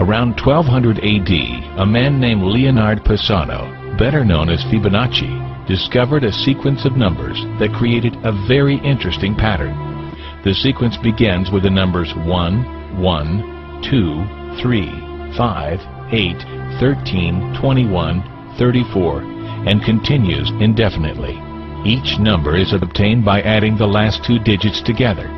Around 1200 AD, a man named Leonard Pisano, better known as Fibonacci, discovered a sequence of numbers that created a very interesting pattern. The sequence begins with the numbers 1, 1, 2, 3, 5, 8, 13, 21, 34, and continues indefinitely. Each number is obtained by adding the last two digits together.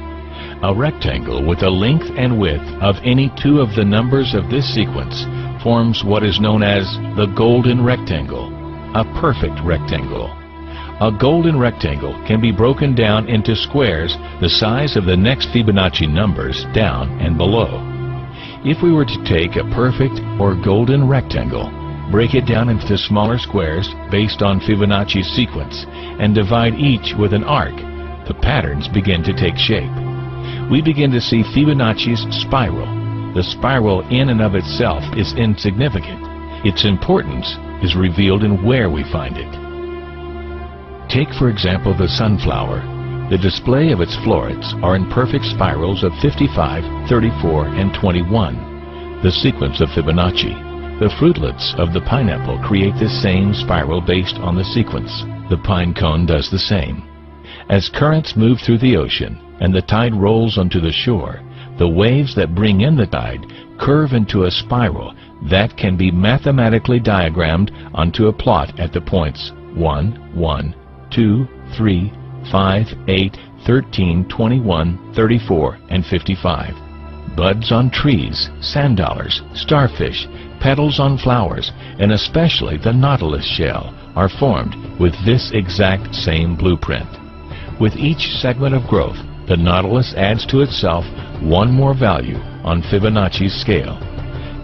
A rectangle with a length and width of any two of the numbers of this sequence forms what is known as the golden rectangle, a perfect rectangle. A golden rectangle can be broken down into squares the size of the next Fibonacci numbers down and below. If we were to take a perfect or golden rectangle, break it down into smaller squares based on Fibonacci's sequence, and divide each with an arc, the patterns begin to take shape. We begin to see Fibonacci's spiral. The spiral in and of itself is insignificant. Its importance is revealed in where we find it. Take, for example, the sunflower. The display of its florets are in perfect spirals of 55, 34, and 21, the sequence of Fibonacci. The fruitlets of the pineapple create the same spiral based on the sequence. The pine cone does the same. As currents move through the ocean and the tide rolls onto the shore, the waves that bring in the tide curve into a spiral that can be mathematically diagrammed onto a plot at the points 1, 1, 2, 3, 5, 8, 13, 21, 34, and 55. Buds on trees, sand dollars, starfish, petals on flowers, and especially the nautilus shell are formed with this exact same blueprint. With each segment of growth, the nautilus adds to itself one more value on Fibonacci's scale.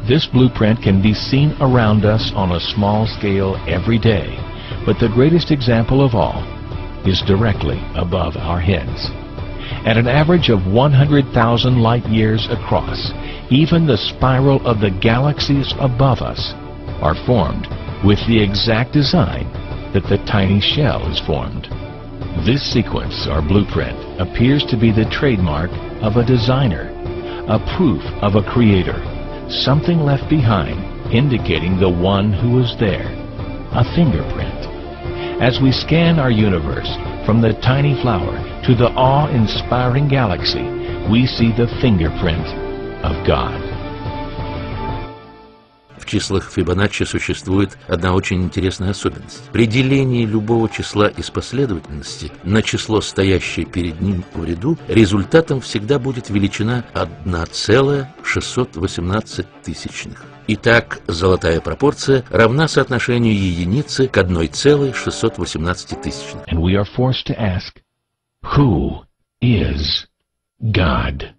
This blueprint can be seen around us on a small scale every day, but the greatest example of all is directly above our heads. At an average of 100,000 light years across, even the spiral of the galaxies above us are formed with the exact design that the tiny shell is formed. This sequence or blueprint appears to be the trademark of a designer, a proof of a creator, something left behind indicating the one who was there, a fingerprint. As we scan our universe from the tiny flower to the awe-inspiring galaxy, we see the fingerprint of God. В числах Фибоначчи существует одна очень интересная особенность. При делении любого числа из последовательности на число, стоящее перед ним в ряду, результатом всегда будет величина 1,618 тысячных. Итак, золотая пропорция равна соотношению единицы к 1,618 тысячных. And we are forced to ask, who is God?